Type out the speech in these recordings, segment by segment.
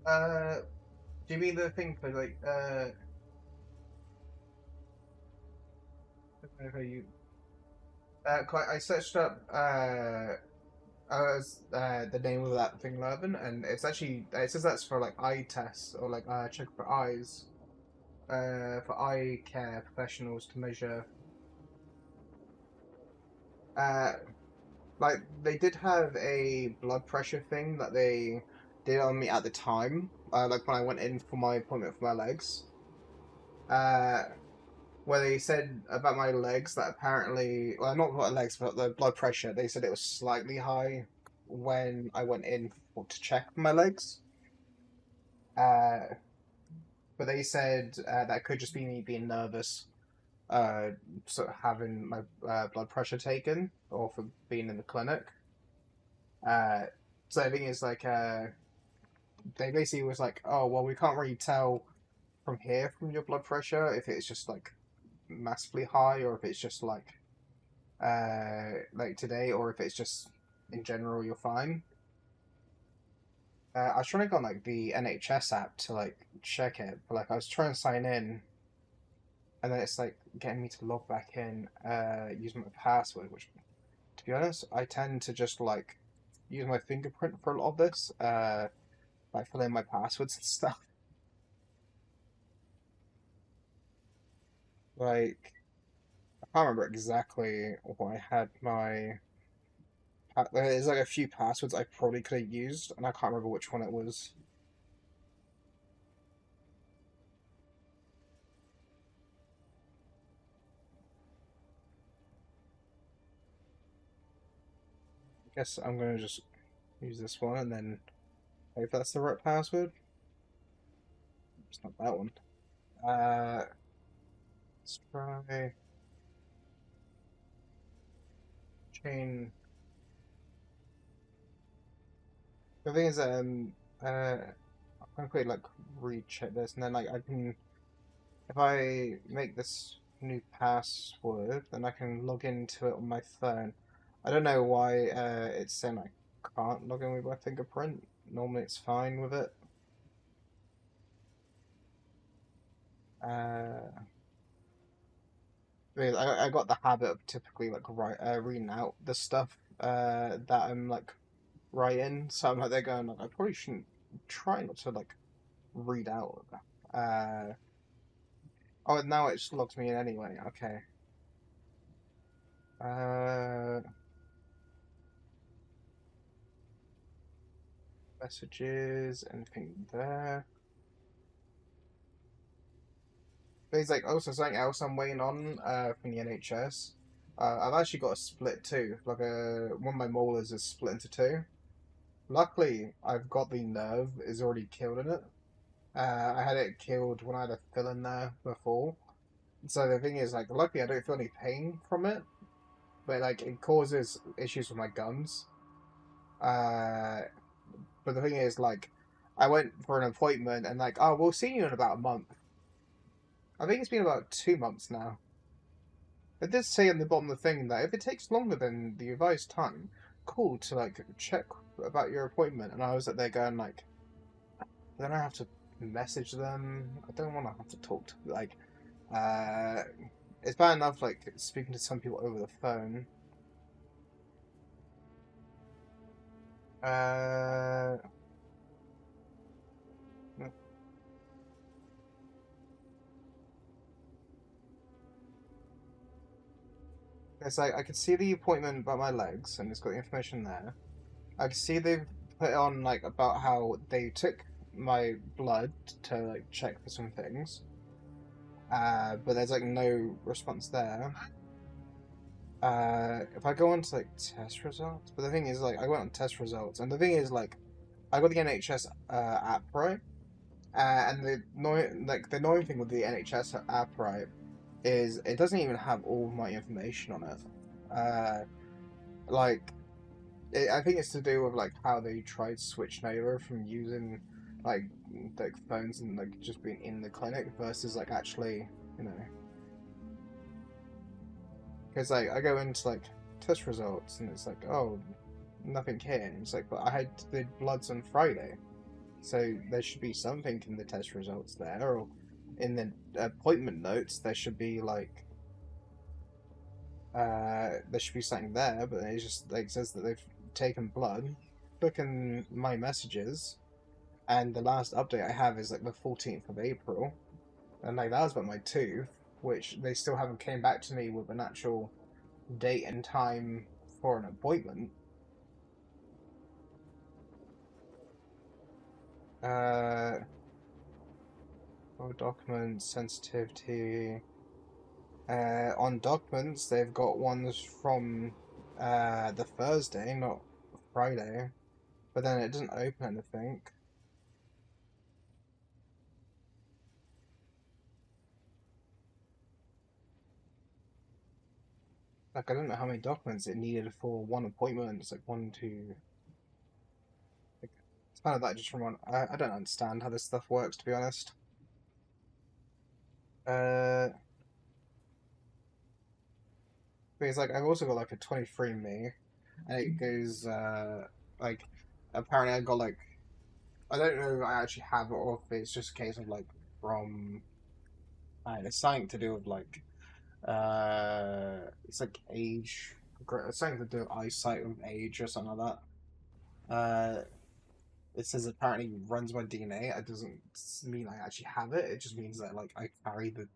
Uh, do you mean the thing for like okay, you I searched up the name of that thing, Lurven, and it's actually it says that's for like eye tests or like check for eyes, for eye care professionals to measure. Uh, like they did have a blood pressure thing that they did on me at the time. Like when I went in for my appointment for my legs. Uh, where they said about my legs that apparently, well, not my legs, but the blood pressure. They said it was slightly high when I went in to check my legs. Uh, but they said that could just be me being nervous, uh, sort of having my blood pressure taken, or for being in the clinic. Uh, so I think it's like they basically was like, oh well, we can't really tell from here from your blood pressure if it's just like massively high or if it's just like today or if it's just in general you're fine. I was trying to go on like the NHS app to like check it, but like I was trying to sign in and then it's like getting me to log back in using my password, which to be honest, I tend to just like use my fingerprint for a lot of this, like fill in my passwords and stuff. Like I can't remember exactly what I had my there's like a few passwords I probably could have used, and I can't remember which one it was. I guess I'm gonna just use this one and then hope that's the right password. It's not that one. Uh, let's try chain. The thing is, I'm gonna quickly like recheck this, and then like I can, if I make this new password, then I can log into it on my phone. I don't know why it's saying I can't log in with my fingerprint. Normally it's fine with it. Uh, I got the habit of typically like reading out the stuff that I'm like writing, so I'm like they're going like I probably shouldn't try not to like read out. Oh, now it's logged me in anyway. Okay. Uh, messages, anything there? There's like also something else I'm waiting on from the NHS. I've actually got a split too. Like one of my molars is split into two. Luckily, I've got the nerve is already killed in it. I had it killed when I had a fill in there before. So the thing is, like, luckily I don't feel any pain from it, but like it causes issues with my gums. Uh, but the thing is, like, I went for an appointment and like, oh, we'll see you in about a month. I think it's been about 2 months now. It did say on the bottom of the thing that if it takes longer than the advised time, call to like check about your appointment. And I was at there going like, then I have to message them. I don't want to have to talk to like, uh, it's bad enough like speaking to some people over the phone. Uh, it's like I could see the appointment about my legs, and it's got the information there. I could see they've put on like about how they took my blood to like check for some things. But there's like no response there. If I go on to like test results, but the thing is like I went on test results, and the thing is like I got the NHS app right, and the annoying thing with the NHS app right is it doesn't even have all my information on it. Uh, like I think it's to do with like how they tried switching over from using like phones and like just being in the clinic versus like actually you know because like I go into like test results and it's like oh nothing here and it's like but I had the bloods on Friday So there should be something in the test results there, or in the appointment notes there should be like there should be something there, but it just like says that they've taken blood. Look in my messages, and the last update I have is like the 14th of April, and like that was about my tooth, which they still haven't came back to me with an actual date and time for an appointment. Uh, documents sensitivity. On documents, they've got ones from the Thursday, not Friday, but then it doesn't open anything. Like, I don't know how many documents it needed for one appointment. It's like one, two. Like, it's kind of like just from one. I don't understand how this stuff works, to be honest. Uh, because like I've also got like a 23andMe, and it goes like apparently I got like I don't know if I actually have it or if it's just a case of like from it's something to do with like it's like age, it's something to do with eyesight with age or something like that. It says apparently runs my DNA. It doesn't mean I actually have it. It just means that like I carry the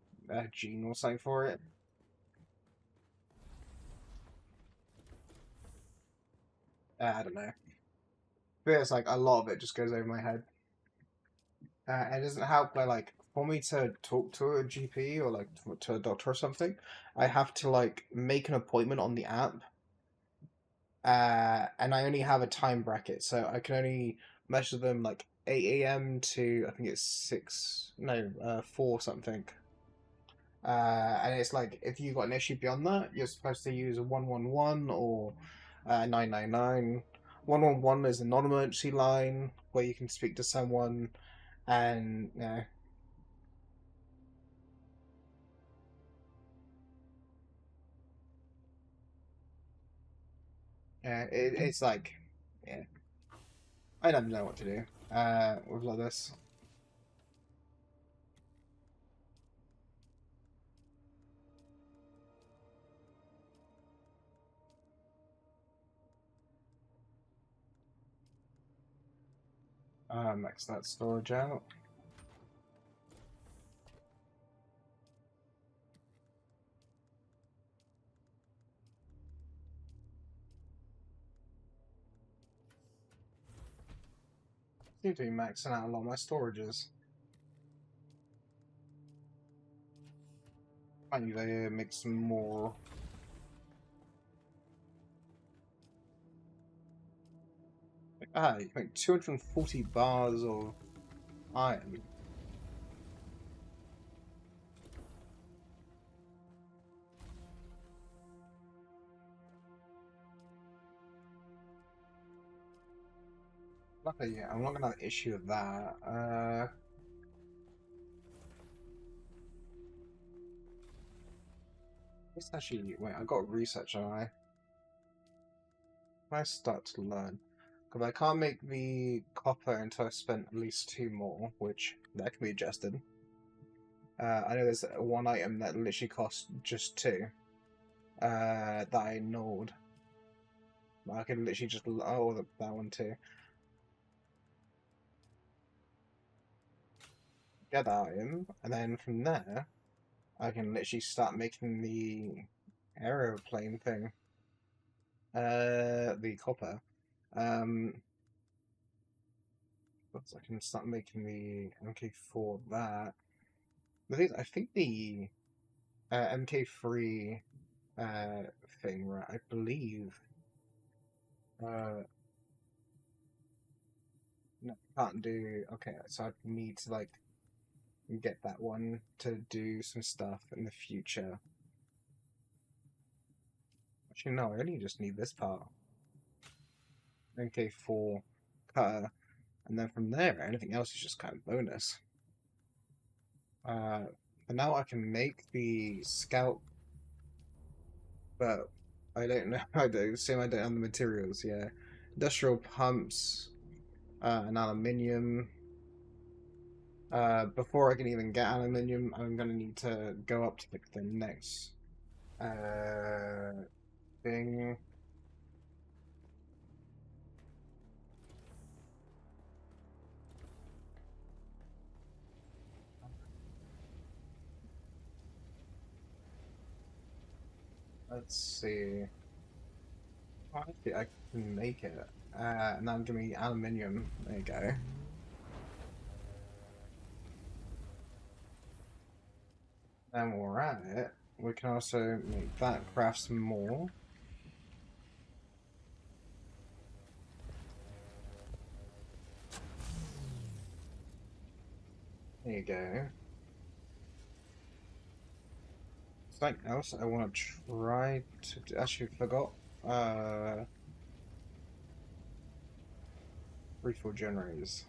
gene or something for it. I don't know. But it's like a lot of it just goes over my head. It doesn't help by like for me to talk to a GP or like to a doctor or something. I have to like make an appointment on the app, and I only have a time bracket, so I can only measure them like 8 a.m. to I think it's 6, no, 4 something. And it's like if you got an issue beyond that, you're supposed to use a 111 or 999. 111 is a non-emergency line where you can speak to someone, and it's like yeah, I don't know what to do with like this. Max that storage out. Seem to be maxing out a lot of my storages. I need to make some more. You can make 240 bars of iron. Luckily, yeah, I'm not gonna have an issue with that. It's actually wait. I got research on I. When I start to learn, because I can't make the copper until I've spent at least 2 more, which that can be adjusted. I know there's one item that literally costs just 2. That I ignored. I can literally just that one too. Get that item, and then from there, I can literally start making the aeroplane thing. The copper. Um, I can start making the MK4 that. The thing is, I think the MK3 uh thing, right? I believe. Uh, no, can't do. Okay, so I need to like get that one to do some stuff in the future. Actually, no, I only just need this part. MK4 cutter, and then from there, anything else is just kind of bonus. Uh, but now I can make the scout, but I don't know. I don't assume I don't have the materials. Yeah, industrial pumps, and aluminium. Before I can even get aluminium, I'm gonna need to go up to the next uh thing. Let's see. Oh, actually, I can make it. Now I'm gonna need aluminium. There you go. Then we're at it. We can also make that craft some more. There you go. Something else I want to try to do. Actually, forgot. Uh, refill generators.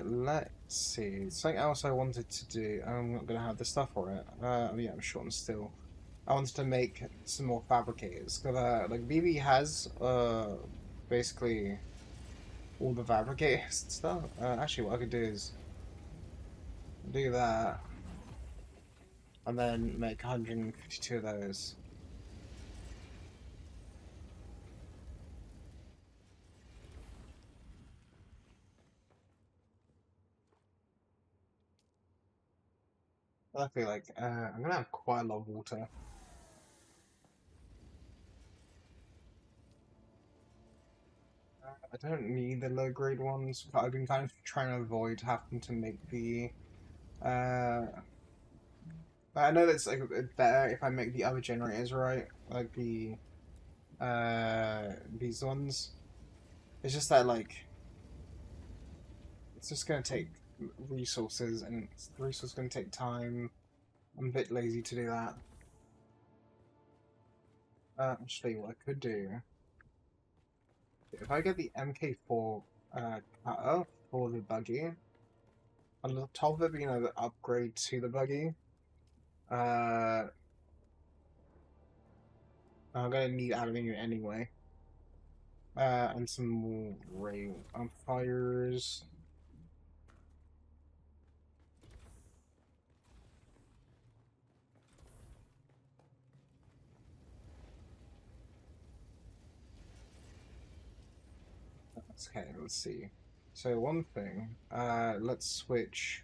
Let's see. Something else I wanted to do. I'm not gonna have the stuff for it. Yeah, I'm short and still. I wanted to make some more fabricators because like BB has basically all the fabricators and stuff. Actually, what I could do is do that and then make 152 of those. Luckily, like I'm gonna have quite a lot of water. I don't need the low grade ones, but I've been kind of trying to avoid having to make the. Uh, but I know that's like better if I make the other generators right, like these ones. It's just that like it's just gonna take resources, and the resource is gonna take time. I'm a bit lazy to do that. Actually, what I could do if I get the MK4 cutter for the buggy, on the top of it being an upgrade to the buggy. Uh, I'm gonna need aluminium anyway. And some more ray amplifiers. Okay, let's see. So one thing, let's switch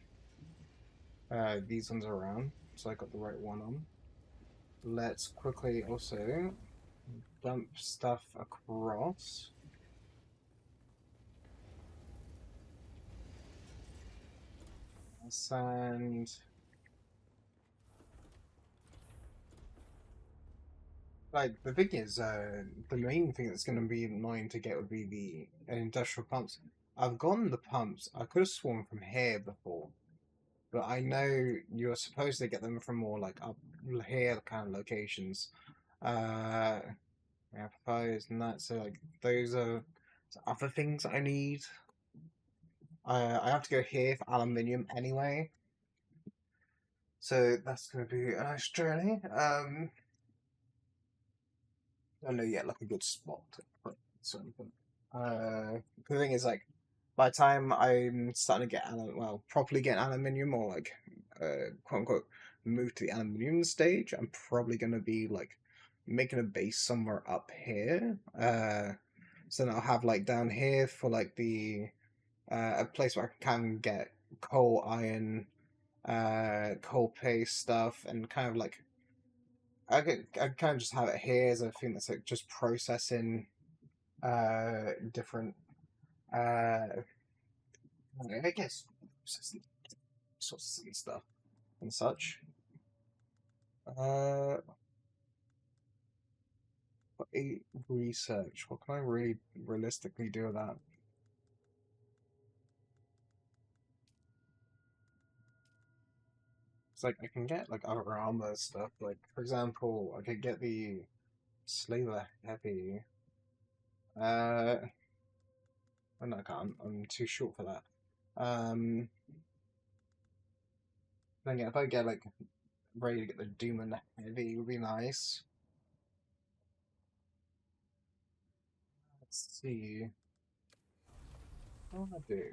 these ones around so I got the right one on. Let's quickly also dump stuff across. And like the thing is, the main thing that's going to be annoying to get would be the industrial pumps. I've gotten the pumps. I could have sworn from here before, but I know you're supposed to get them from more like up here kind of locations. Uh, Amplifiers and that. So like those are other things I need. I have to go here for aluminium anyway, so that's going to be a nice journey. I don't know yet, like a good spot to put something. The thing is, like, by the time I'm starting to get well, properly get aluminium or like, quote unquote, move to the aluminium stage, I'm probably gonna be like making a base somewhere up here. So then I'll have like down here for like the a place where I can get coal, iron, coal paste stuff, and kind of like I kind of just have it here as a thing that's like just processing different I guess processing sources and stuff and such. Uh, but research. What can I really realistically do with that? It's like I can get like other armor stuff. Like for example, I could get the Slaver Heavy. Uh, oh, no, I can't. I'm too short for that. Um, then yeah, if I get like ready to get the Doom Heavy, it would be nice. Let's see. what I do?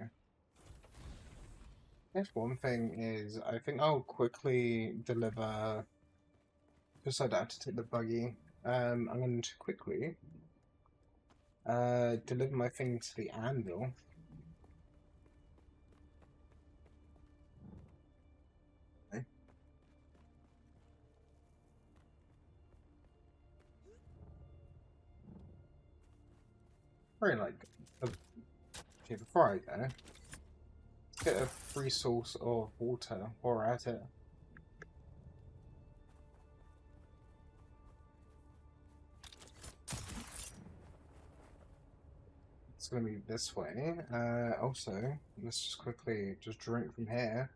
I guess one thing is I think I'll quickly deliver. Just so I don't have to take the buggy. I'm going to quickly deliver my thing to the anvil. Okay. Very like. Okay, before I go, get a free source of water while we're at it. It's gonna be this way. Also, let's just quickly just drink from here.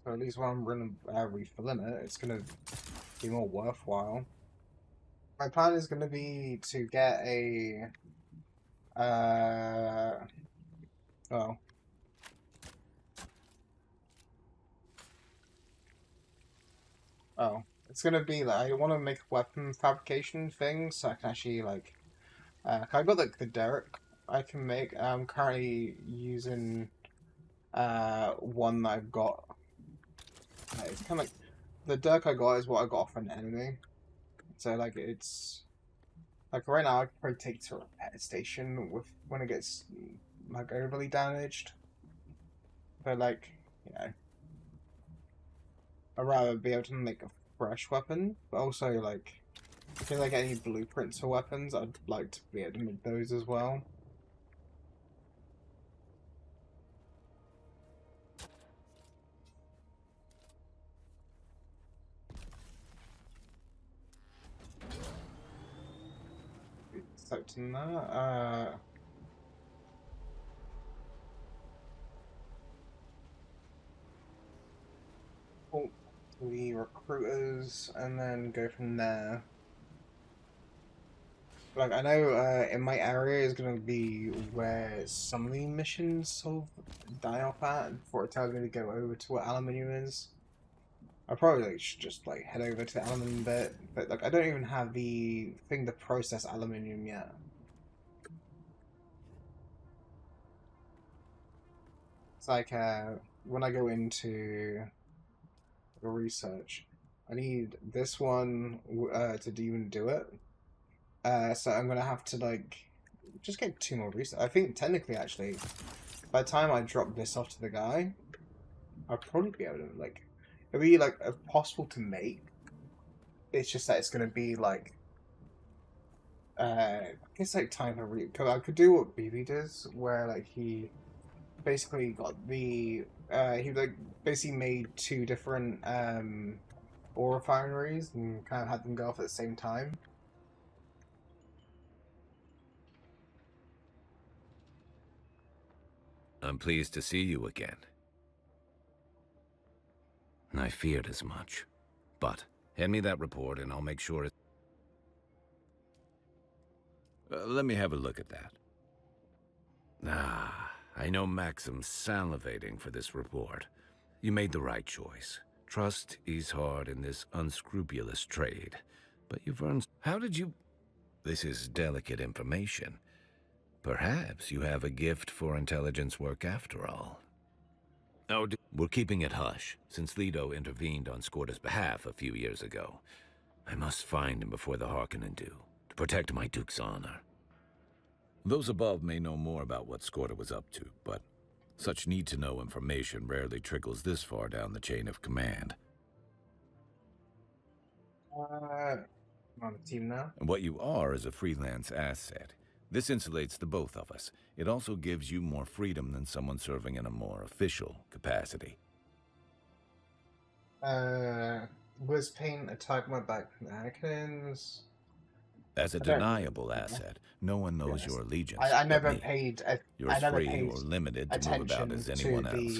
So at least while I'm refilling it, it's gonna be more worthwhile. My plan is gonna be to get a well, oh, it's gonna be like I want to make a weapon fabrication thing so I can actually like, I got like the derrick I can make. I'm currently using one that I've got. It's kind of like the dirk I got is what I got off an enemy, so like it's like right now I could probably take it to a repair station with when it gets like overly damaged, but like you know. I'd rather be able to make a fresh weapon, but also like if there's like any blueprints for weapons, I'd like to be able to make those as well. Accepting that. Oh, the recruiters, and then go from there. Like I know, in my area is gonna be where some of the missions sort of die off at before it tells me to go over to what aluminium is. I probably like, should just like head over to the aluminium bit, but like I don't even have the thing to process aluminium yet. It's like when I go into the research, I need this one to even do it. So I'm gonna have to like just get 2 more research. I think technically, actually, by the time I drop this off to the guy, I'll probably be able to like it'll be like possible to make. It's just that it's gonna be like I guess like time for because I could do what BB does, where like he basically got the he like basically made 2 different ore refineries and kind of had them go off at the same time. I'm pleased to see you again. I feared as much. But, hand me that report and I'll make sure it... let me have a look at that. Ah, I know Maxim's salivating for this report. You made the right choice. Trust is hard in this unscrupulous trade. But you've earned... How did you... This is delicate information. Perhaps you have a gift for intelligence work after all. Oh, we're keeping it hush, since Leto intervened on Scorda's behalf a few years ago. I must find him before the Harkonnen do, to protect my Duke's honor. Those above may know more about what Scorda was up to, but such need-to-know information rarely trickles this far down the chain of command. I'm on the team now. And what you are is a freelance asset. This insulates the both of us. It also gives you more freedom than someone serving in a more official capacity. Was pain attack my back from Anakin's? As a deniable asset, no one knows your allegiance. I never me. paid. You're free or limited to move about as anyone else.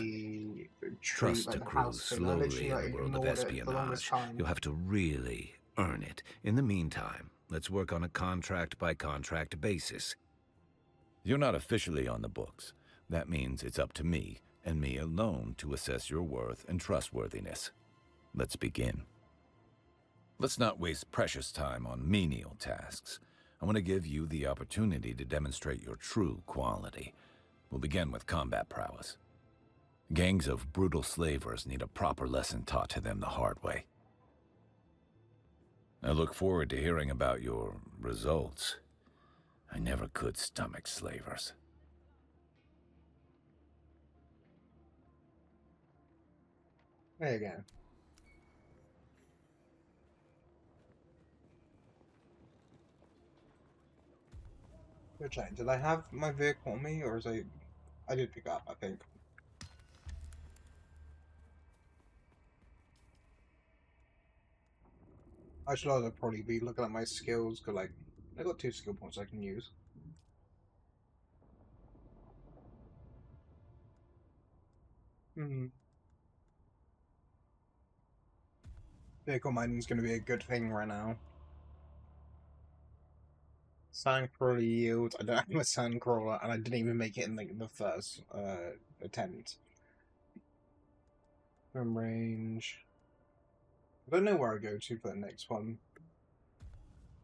Trust accrues slowly in the world of espionage. You'll have to really earn it. In the meantime, let's work on a contract-by-contract basis. You're not officially on the books. That means it's up to me, and me alone, to assess your worth and trustworthiness. Let's begin. Let's not waste precious time on menial tasks. I want to give you the opportunity to demonstrate your true quality. We'll begin with combat prowess. Gangs of brutal slavers need a proper lesson taught to them the hard way. I look forward to hearing about your results. I never could stomach slavers. There you go. Good check. Did I have my vehicle on me, or is I did pick up, I think. I should also probably be looking at my skills, because, like, I got 2 skill points I can use. Hmm. Vehicle mining is going to be a good thing right now. Sandcrawler yield. I don't have a sandcrawler, and I didn't even make it in like the first attempt. Swim range. I don't know where I go to for the next one.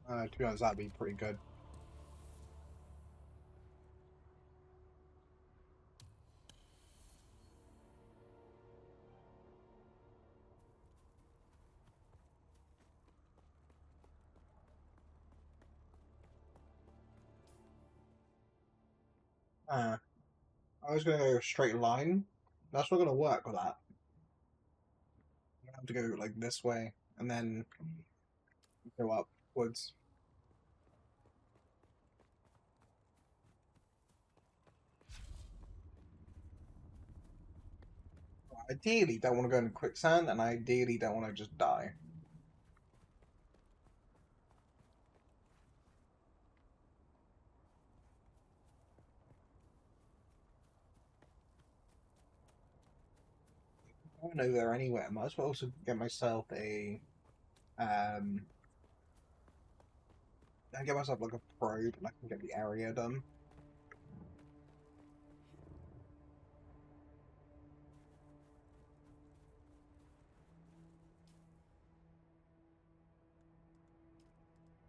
To be honest, that'd be pretty good. I was going to go a straight line. That's not going to work with that. I have to go like this way and then go upwards. Ideally, don't want to go into quicksand, and I ideally don't want to just die. I don't know there anywhere. I might as well also get myself a I get myself like a probe, and I can get the area done.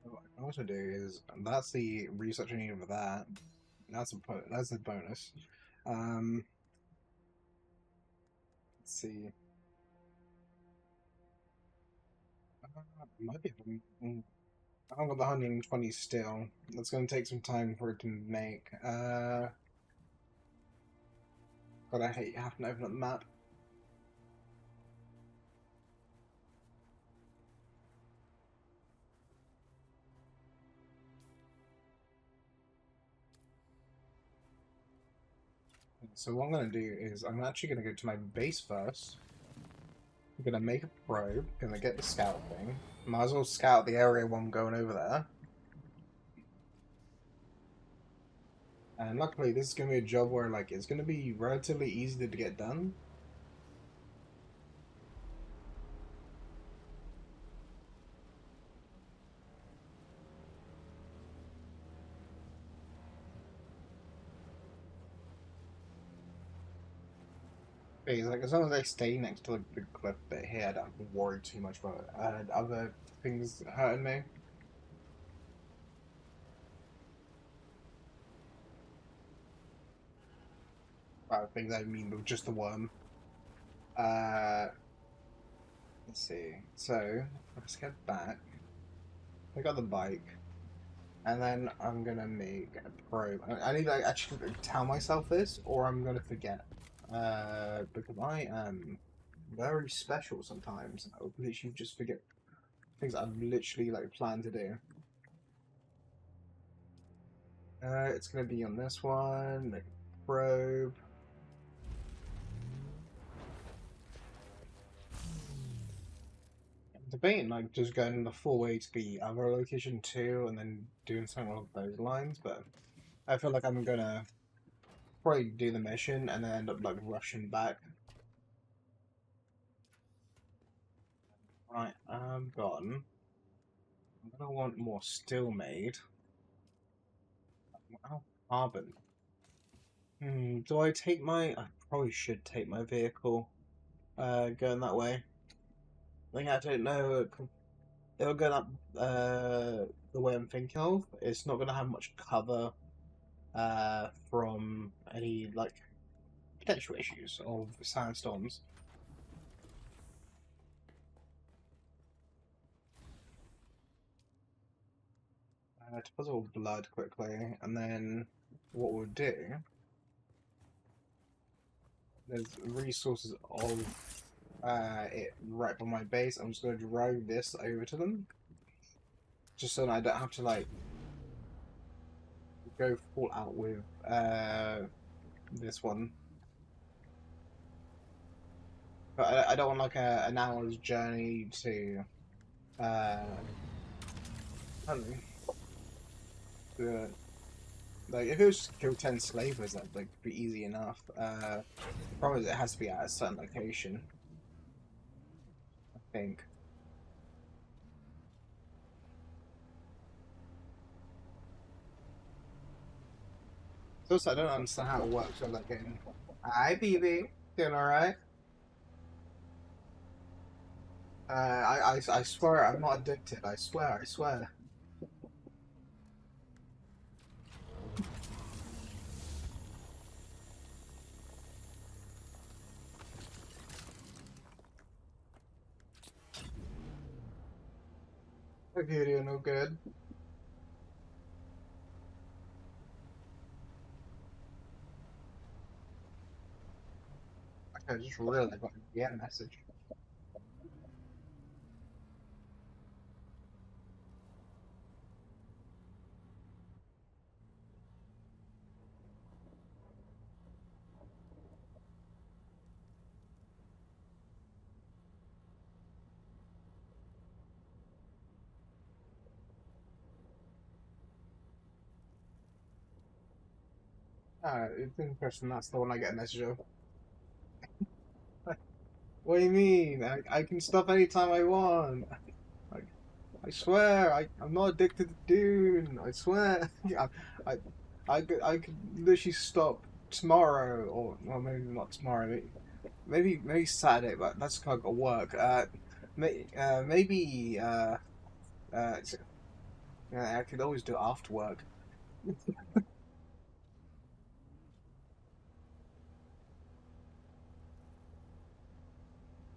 What I can also do is that's the research I need for that. That's a bonus. Um, let's see. Might be. I haven't got the 120 still. That's going to take some time for it to make. God, I hate having to open up the map. So what I'm going to do is I'm actually going to go to my base first. I'm going to make a probe. Going to get the scout thing. Might as well scout the area while I'm going over there. And luckily, this is going to be a job where like it's going to be relatively easy to get done. Because like as long as I stay next to like the cliff bit here, I don't have to worry too much about other things hurting me. Things I mean with just the worm. Uh, let's see. So let's get back. I got the bike, and then I'm gonna make a probe. I need to actually tell myself this, or I'm gonna forget. Because I am very special sometimes. I would literally just forget things I've literally like planned to do. It's gonna be on this one. Make a probe. I'm debating like just going the full way to the other location too, and then doing something along those lines. But I feel like I'm gonna probably do the mission and then end up like rushing back. Right, I'm gone. I'm gonna want more steel made. Oh, carbon. Do I take my? I probably should take my vehicle. Going that way. I think I don't know. They were going up. the way I'm thinking of, it's not gonna have much cover from any like potential issues of sandstorms. To puzzle blood quickly, and then what we'll do, there's resources of it right by my base. I'm just going to drag this over to them, just so that I don't have to like go full out with this one. But I don't want like an hour's journey to I don't know. Like if it was just kill 10 slavers, that'd like be easy enough. Problem is it has to be at a certain location, I think. So also, I don't understand how it works. So like, hi, BB, doing all right? I swear I'm not addicted. I swear, I swear. Okay, you're doing all good. I just really got a DM message. It's interesting. That's the one I get a message of. What do you mean? I can stop anytime I want. Like, I swear, I'm not addicted to Dune. I swear. I, I, I could literally stop tomorrow, or well, maybe not tomorrow. Maybe Saturday, but that's kind of got work. Maybe uh, yeah, I could always do it after work.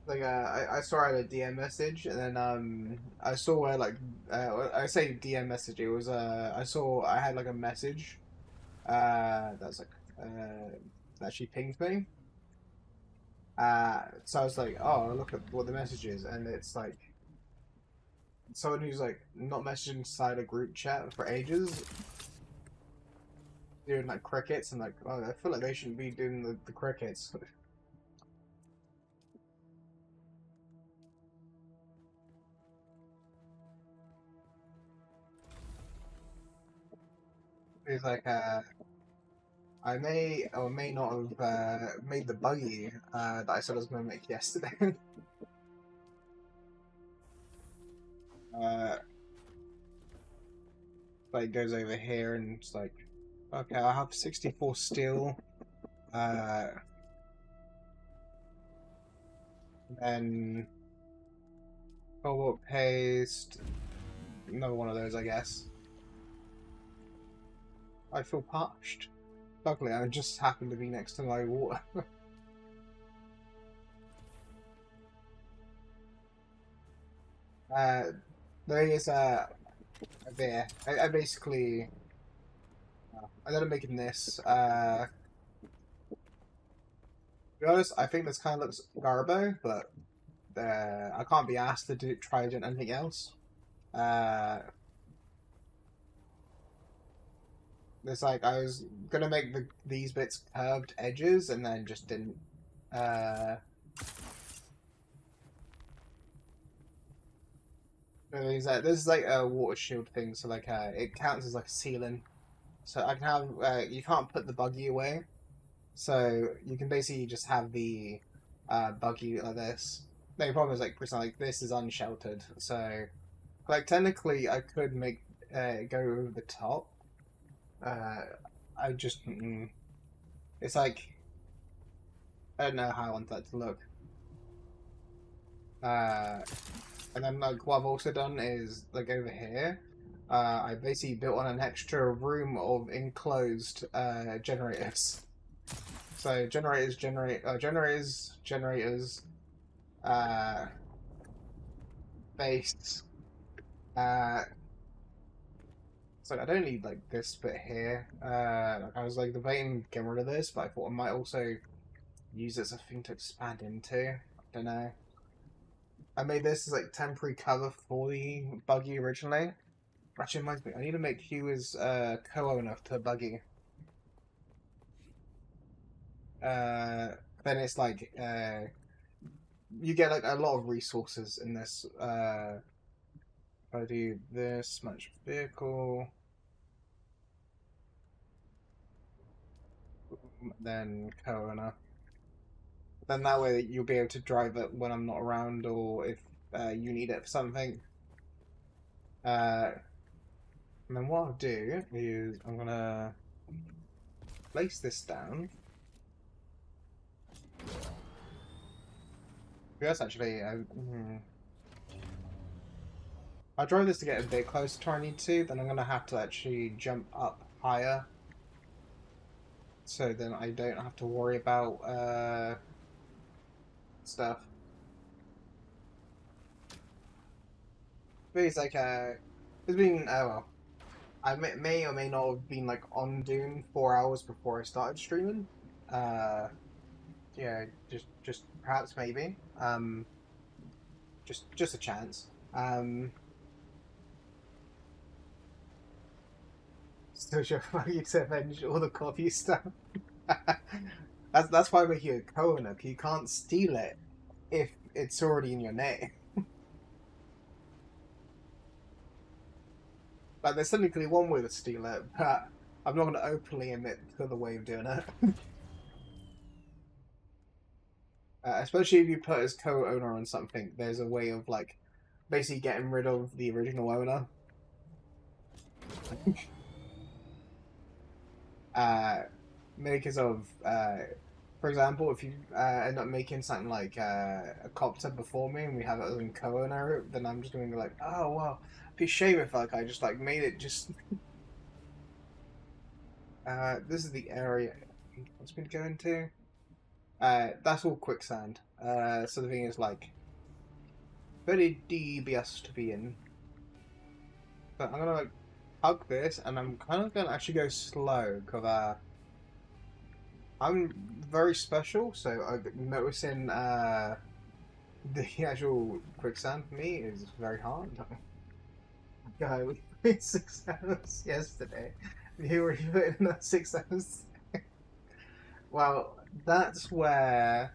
Like I saw I had a DM message, and then I saw where like I say DM message. It was I saw I had like a message that's like that she pinged me. So I was like, oh, look at what the message is, and it's like someone who's like not messaging inside a group chat for ages, doing like crickets, and like, oh, I feel like they shouldn't be doing the crickets. He's like, I may or may not have made the buggy that I said I was going to make yesterday. uh, like goes over here and it's like, okay, I have 64 steel. Uh, then cobalt paste. Another one of those, I guess. I feel parched. Luckily, I just happened to be next to my water. uh, there is a beer. I basically I ended up making this. To be honest, I think this kind of looks garbo, but I can't be asked to try doing anything else. Uh, it's like I was gonna make these bits curved edges and then just didn't. Uh, this is like a water shield thing, so like it counts as like a ceiling. So I can have you can't put the buggy away, so you can basically just have the buggy like this. The problem is like for example, like this is unsheltered, so like technically I could make go over the top. Uh, I just it's like I don't know how I want that to look. Uh, and then like what I've also done is like over here. I basically built on an extra room of enclosed generators. So generators, uh, base. Uh, so I don't need like this bit here. Like, I was like debating getting rid of this, but I thought I might also use it as a thing to expand into. I don't know. I made this as like temporary cover for the buggy originally. Actually, reminds me, I need to make Hugh as co-owner to buggy. Uh, then it's like you get like a lot of resources in this. If I do this much vehicle, then co-owner. Then that way you'll be able to drive it when I'm not around, or if you need it for something. Uh, and then what I'll do is I'm gonna place this down. Yes, actually, I'll drive this to get a bit closer to where I need to. Then I'm gonna have to actually jump up higher, so then I don't have to worry about stuff. But it's like it's been well, I may or may not have been like on Dune 4 hours before I started streaming. Uh, yeah, just perhaps maybe. Just a chance. Still sure for you to avenge all the copy stuff. That's why we're here, co-owner. You can't steal it if it's already in your name. Like, there's technically one way to steal it, but I'm not going to openly admit to the way of doing it. Especially if you put as co-owner on something, there's a way of like basically getting rid of the original owner. uh, Makers of, for example, if you end up making something like a copter before me and we have it as a co-owner, then I'm just going to be like, oh well, it'd be a shame if like I just like made it just. This is the area what's been going to. That's all quicksand. So the thing is like very dubious to be in. But I'm gonna like hug this, and I'm kind of gonna actually go slow because I'm very special. So I'm noticing the actual quicksand for me is very hard. Guy, we played 6 hours yesterday. You were putting in that 6 hours. Well, that's where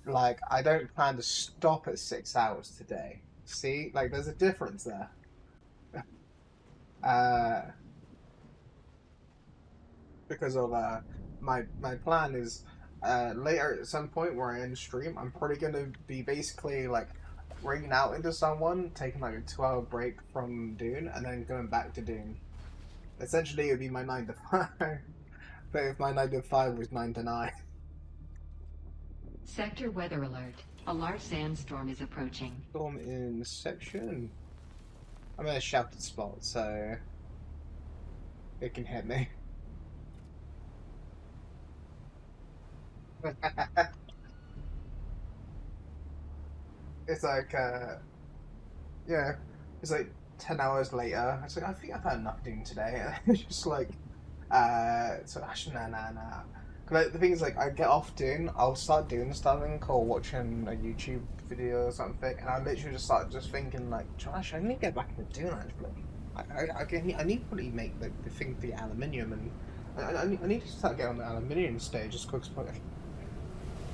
like I don't plan to stop at 6 hours today. See, like there's a difference there. Uh, because of my plan is later at some point where I end stream, I'm probably gonna be basically like ringing out into someone, taking like a 2 hour break from Dune, and then going back to Dune. Essentially, it would be my 9 to 5. But if my 9 to 5 was 9 to 9, Sector weather alert. A large sandstorm is approaching. storm in section. I'm in a sheltered spot, so it can hit me. It's like yeah, it's like 10 hours later. It's like I think I've had enough doing today. And it's just like so actually nah. 'Cause, like, the thing is like I get off doing, I'll start doing something or watching a YouTube video or something, and I literally just start just thinking like, Josh, I need to get back into doing actually. I need to probably make the thing for the aluminium, and I need to start getting on the aluminium stage just quick.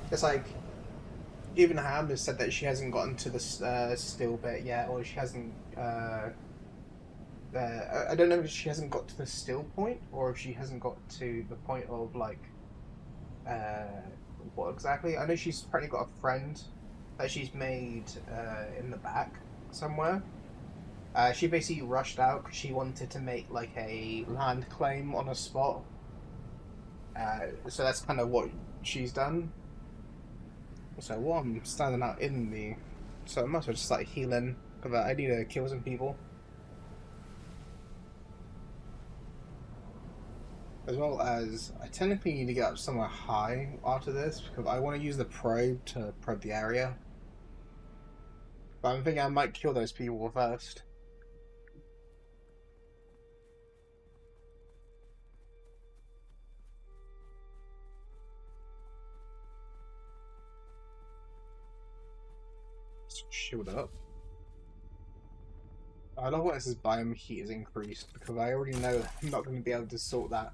It's like even Ham has said that she hasn't gotten to the steel bit yet, or she hasn't. I don't know if she hasn't got to the still point, or if she hasn't got to the point of like, uh, what exactly? I know she's apparently got a friend that she's made in the back somewhere. She basically rushed out because she wanted to make like a land claim on a spot. So that's kind of what she's done. So while I'm standing out in the, so I must have just started healing because I need to kill some people. As well as I technically need to get up somewhere high after this because I want to use the probe to probe the area. But I'm thinking I might kill those people first. Shield up. I love what it says biome heat is increased because I already know I'm not going to be able to sort that.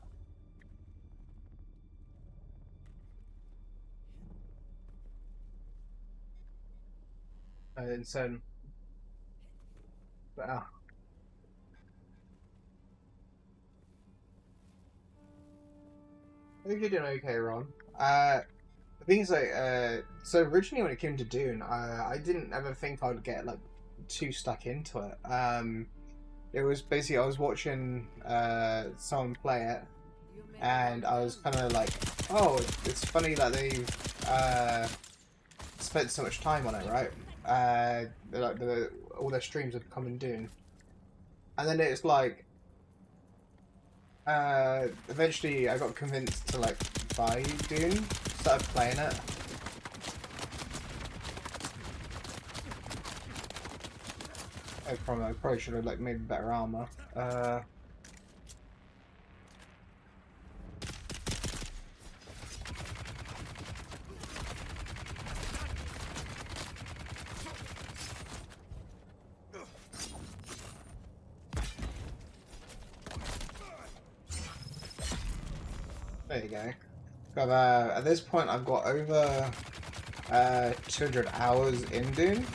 And so, but, I think you're doing okay, Ron. The thing is, like, so originally when it came to Dune, I didn't ever think I would get like too stuck into it. It was basically I was watching someone play it, and I was kind of like, oh, it's funny that they've spent so much time on it, right? Like all their streams have come in Dune, and then it's like, eventually I got convinced to like buy Dune, started playing it. I probably should have like made better armor. There you go. Got at this point I've got over 200 hours in Dune.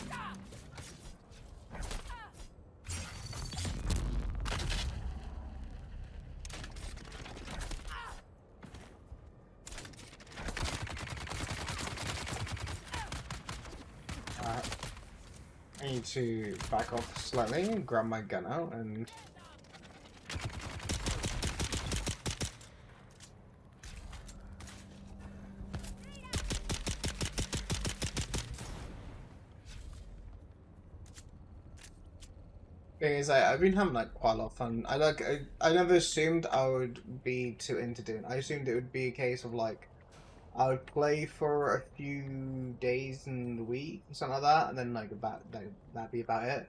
Uh, I need to back off slightly, grab my gun out, and thing is, I've been having like quite a lot of fun. I never assumed I would be too into Dune. I assumed it would be a case of like I would play for a few days in the week, something like that, and then like that'd be about it.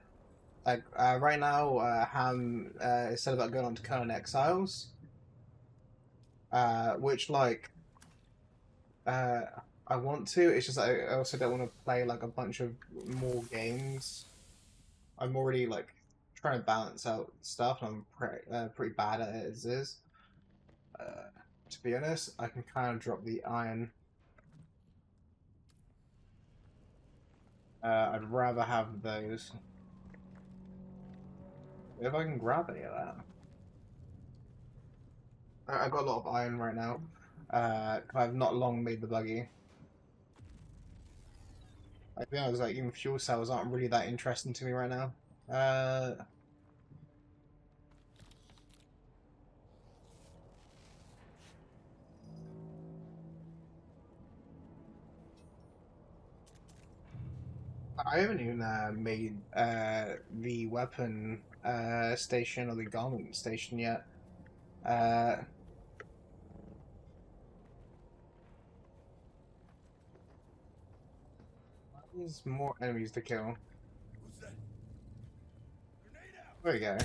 Like right now, Ham said about going on to Conan Exiles, which like uh, I want to. It's just I also don't want to play like a bunch of more games. I'm already like trying to balance out stuff, and I'm pretty bad at it as is. Uh, to be honest, I can kind of drop the iron. I'd rather have those if I can grab any of that. I've got a lot of iron right now. I've not long made the buggy. I think I was like even fuel cells aren't really that interesting to me right now. Uh, I haven't even made the weapon station or the garment station yet. Uh, there's more enemies to kill. There we go.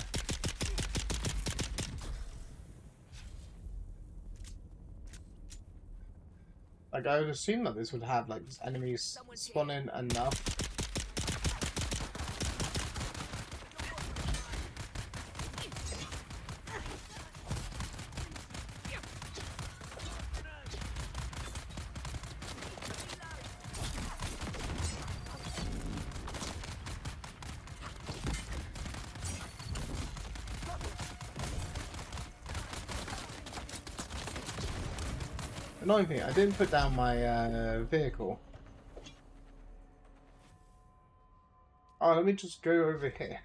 Like I would assume that this would have like enemies spawning enough. Annoying thing, I didn't put down my vehicle. Oh, let me just go over here.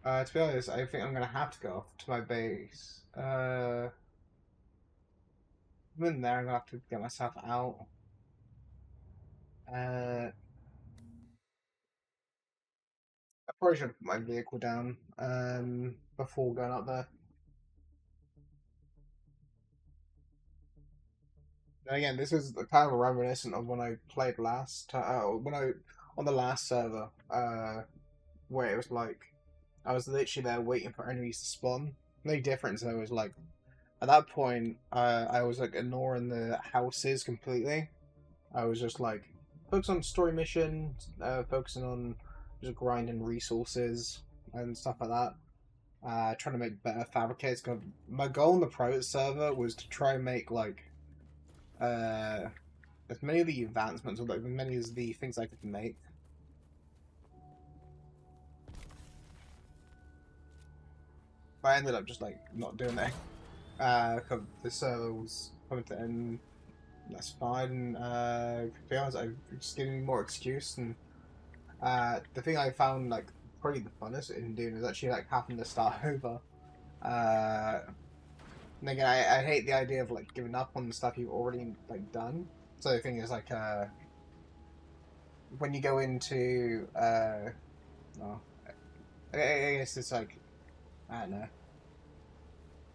To be honest, I think I'm gonna have to go off to my base. I'm in there. I'm gonna have to get myself out. I probably should put my vehicle down before going up there. And again, this is kind of reminiscent of when I played last, when I on the last server, where it was like I was literally there waiting for enemies to spawn. The only difference though was like at that point, I was like ignoring the houses completely. I was just like focused on story missions, focusing on just grinding resources and stuff like that. Trying to make better fabricators. 'Cause my goal on the private server was to try and make like uh as many of the advancements or like as many as the things I could make. But I ended up just like not doing that. 'Cause the server was coming to end. That's fine. To be honest, I've just given me more excuse. And the thing I found like probably the funnest in Dune is actually like having to start over. Uh, and again, I hate the idea of like giving up on the stuff you've already like done. So the thing is like when you go into oh, I guess it's like I don't know.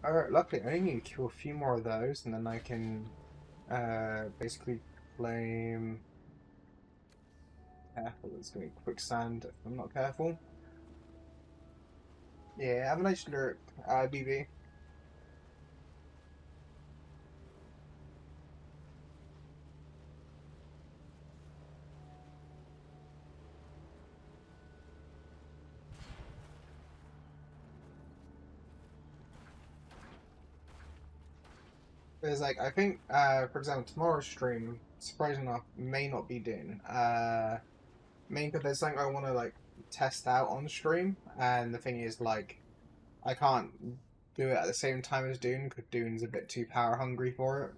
Alright, luckily I only need to kill a few more of those, and then I can basically claim. Careful, it's going to be quicksand if I'm not careful. Yeah, have a nice lurk, BB. There's like, I think, for example, tomorrow's stream, surprisingly enough, may not be Dune. Mainly because there's something I want to like test out on stream, and the thing is, like, I can't do it at the same time as Dune because Dune's a bit too power hungry for it.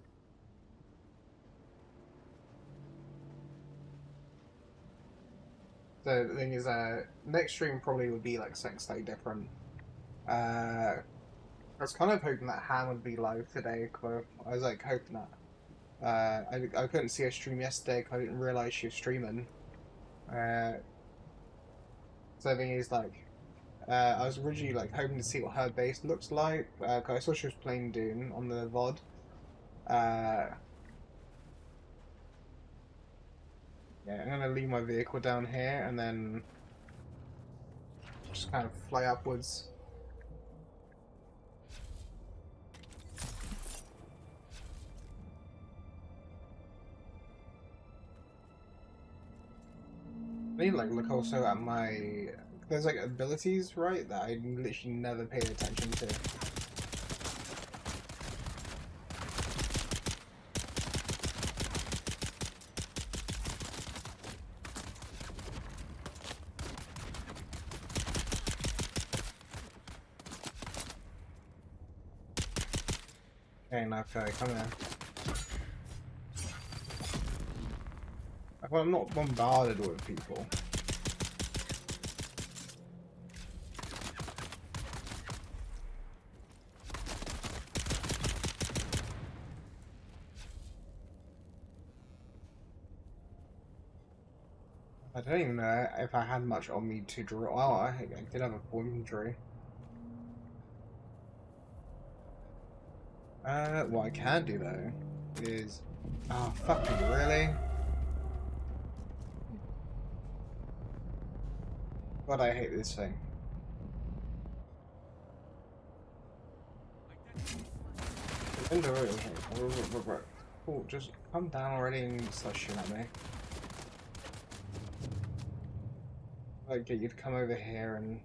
So the thing is, next stream probably would be like something slightly different. I was kind of hoping that Han would be live today, because I was like hoping that. I couldn't see her stream yesterday because I didn't realize she was streaming. Uh, so the thing is, like, I was originally like hoping to see what her base looks like. 'Cause I saw she was playing Dune on the VOD. Uh, yeah, I'm gonna leave my vehicle down here and then just kind of fly upwards. I need like look also at my. There's like abilities, right, that I literally never paid attention to. Okay, now okay, come here. Well, I'm not bombarded with people. I don't even know if I had much on me to draw. Oh, I did have a full inventory. What I can do though is, oh fucking really? God, I hate this thing. Inventory. Cool, just come down already and start shooting at me. Like, get you to come over here and.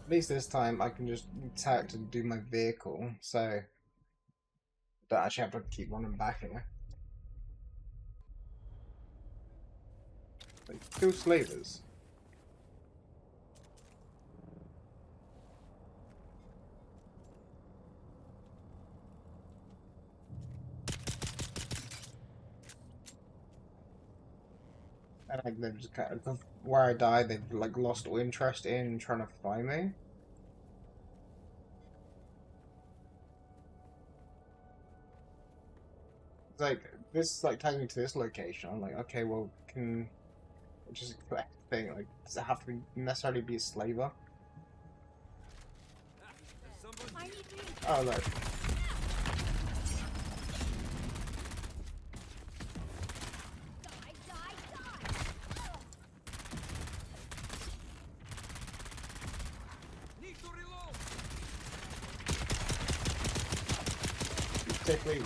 At least this time I can just attack to do my vehicle, so I don't actually have to keep running back here. Like, kill slavers. And like they've just kind of, where I died, they've like lost all interest in trying to find me. It's like this like taking me to this location. I'm like, okay, well, can just thing like does it have to be necessarily be a slaver? Oh no. Take me.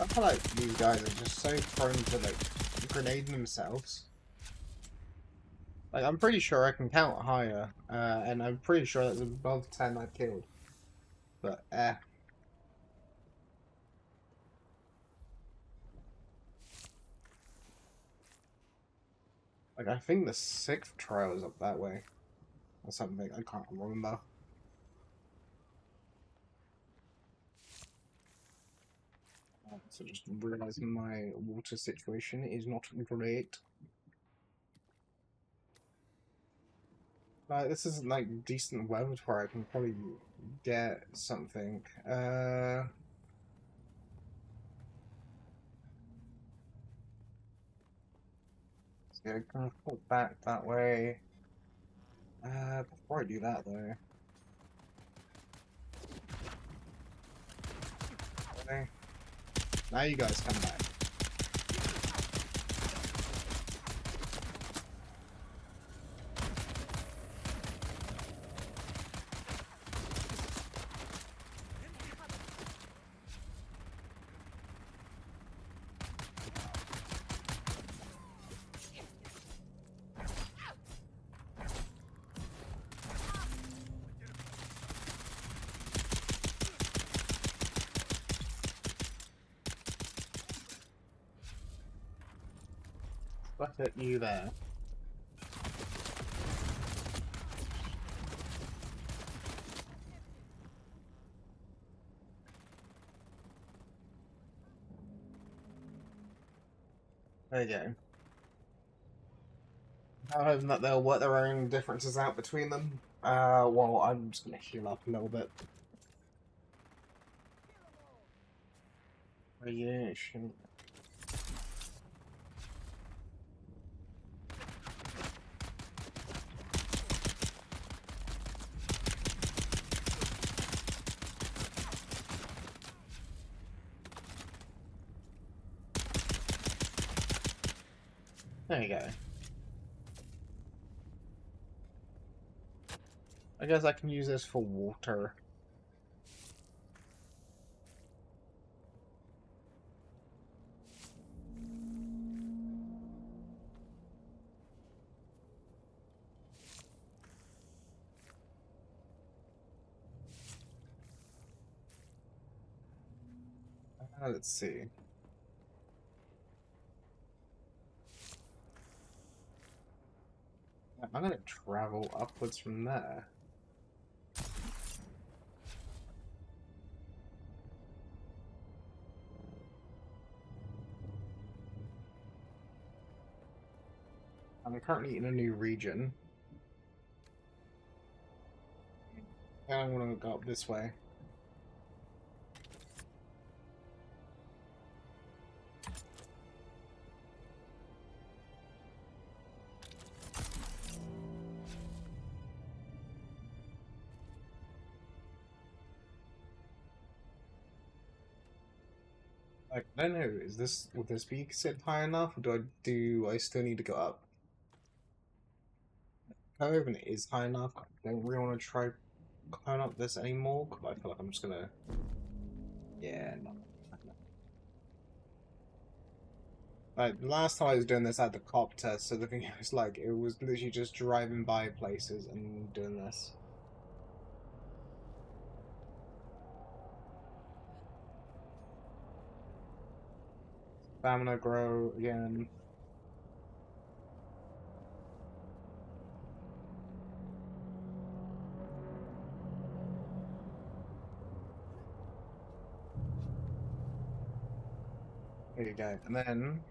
I feel like these guys are just so prone to like grenading themselves. Like I'm pretty sure I can count higher, and I'm pretty sure that's above 10 I've killed. But like I think the sixth trial is up that way or something. I can't remember. So just realizing my water situation is not great. Like this isn't like decent weather where I can probably get something. So I'm gonna pull back that way. Before I do that though. Okay. Now you guys come back. Look at you there. There you go. I'm hoping that they'll work their own differences out between them. Well, I'm just gonna heal up a little bit. Radiation. There you go. I guess I can use this for water. Let's see. I'm gonna travel upwards from there. I'm currently in a new region. And I'm gonna go up this way. Like, I don't know, would this be considered high enough, or do I still need to go up? However, it is high enough. I don't really want to try climb up this anymore, because I feel like I'm just gonna, yeah, no. Like last time I was doing this at the copter, so the thing was like it was literally just driving by places and doing this. Stamina grow again. There you go. And then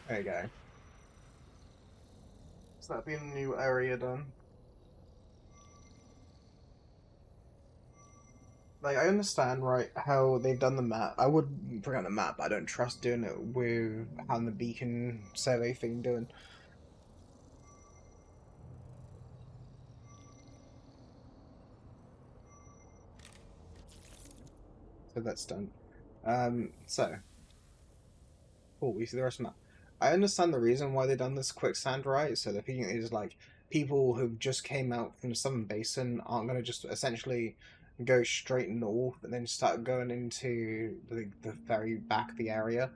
there you go. So that'd be a new area done. Like I understand, right, how they've done the map. I would bring out the map, but I don't trust doing it with how the beacon survey thing doing. So that's done. So oh, we see the rest of the map. I understand the reason why they've done this quicksand, right? So the thing is like people who just came out from the Southern Basin aren't gonna just essentially go straight north and then start going into the very back of the area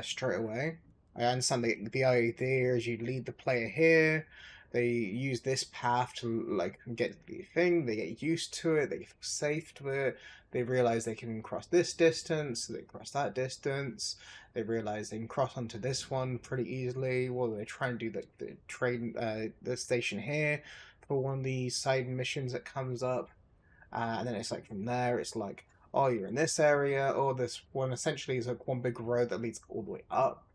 straight away. I understand the idea is you lead the player here. They use this path to like get the thing. They get used to it. They feel safe to it. They realize they can cross this distance. They cross that distance. They realize they can cross onto this one pretty easily. Well, they try and do the train the station here for one of the side missions that comes up, and then it's like from there it's like, oh, you're in this area, or this one essentially is like one big road that leads all the way up.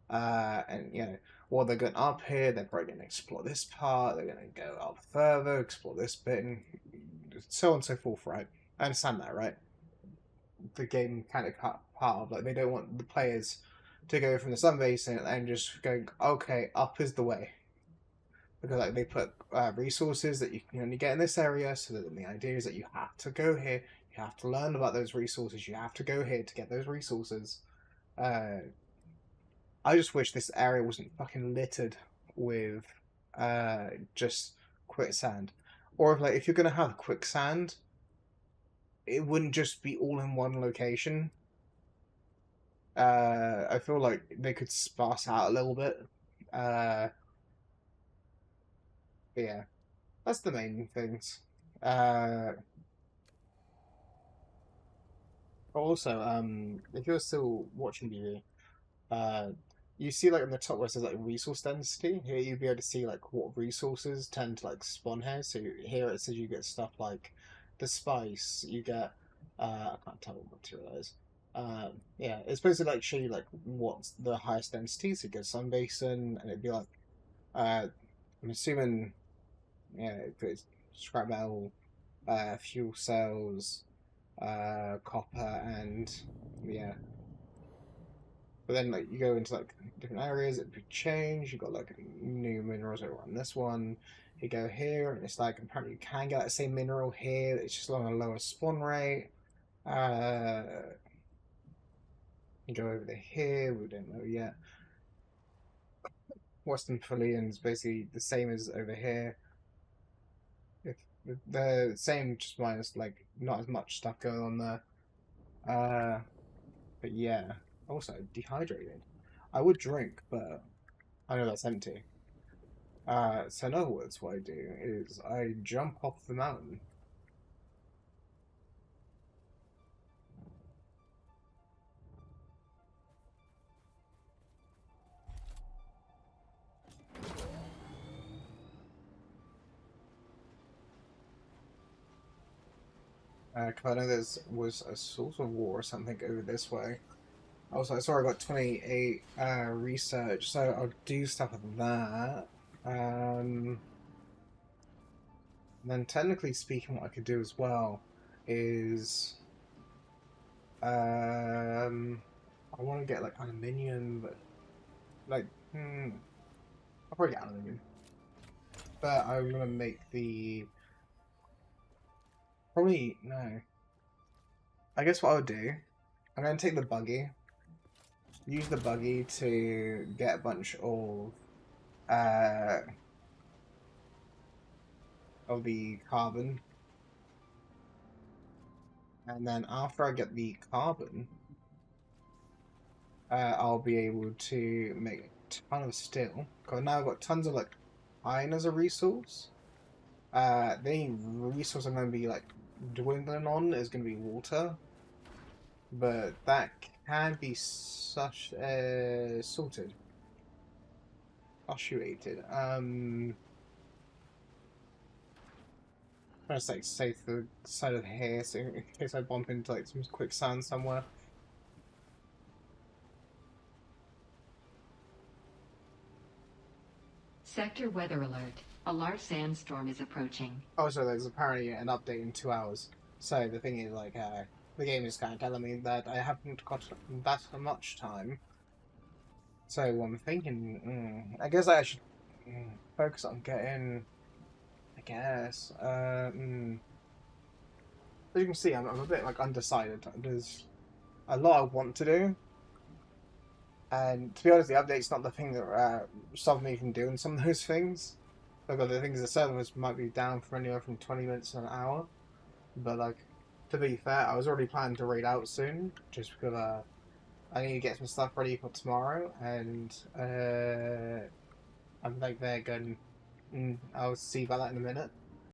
And you know, while they're going up here, they're probably going to explore this part. They're going to go up further, explore this bit, and so on and so forth. Right? I understand that, right? The game kind of cut part of like they don't want the players to go from the sun basin and just going, okay, up is the way, because like they put resources that you can only get in this area. So that the idea is that you have to go here, you have to learn about those resources, you have to go here to get those resources. Uh, I just wish this area wasn't fucking littered with just quicksand, or if you're gonna have quicksand, it wouldn't just be all in one location. I feel like they could sparse out a little bit. Uh, yeah, that's the main things. Uh, Also, if you're still watching TV, uh, you see like on the top where it says like resource density. Here you'll be able to see like what resources tend to like spawn here. So here it says you get stuff like the spice. You get I can't tell what material that is. Yeah, it's supposed to like show you like what's the highest density. So you get sun basin, and it'd be like I'm assuming yeah, it's scrap metal, fuel cells, copper, and yeah. But then like you go into like different areas, it could change. You got like new minerals over on this one. You go here, and it's like apparently you can get that same mineral here. It's just on a lower spawn rate. Uh, you go over to here. We don't know yet. Western Pavilion is basically the same as over here. If the same, just minus like not as much stuff going on there. But yeah. Also dehydrated. I would drink, but I know that's empty. So in other words, what I do is I jump off the mountain. Cause I know there was a source of war or something over this way. Also, I saw I got 28 research, so I'll do stuff like that. And then technically speaking, what I could do as well is I want to get like aluminium, but like I'll probably get aluminium. But I'm gonna make the probably no. I guess what I'll do, I'm gonna take the buggy, use the buggy to get a bunch uh of the carbon, And then after I get the carbon, I'll be able to make a ton of steel. Because now I've got tons of like iron as a resource. The only resource I'm going to be like dwindling on is going to be water, but that can be such sorted, oscillated. I'm just like safe the side of here, so in case I bump into like some quicksand somewhere. Sector weather alert. A large sandstorm is approaching. Also, there's apparently an update in 2 hours. So the thing is, like, the game is kind of telling me that I haven't got that much time. So I'm thinking, I guess I should focus on getting. I guess. As you can see, I'm a bit like undecided. There's a lot I want to do, and to be honest, the update's not the thing that stopped me from doing some of those things. Like, the things the servers might be down for anywhere from 20 minutes to an hour. But like, to be fair, I was already planning to raid out soon, just because I need to get some stuff ready for tomorrow, and I'm like there going. I'll see about that in a minute.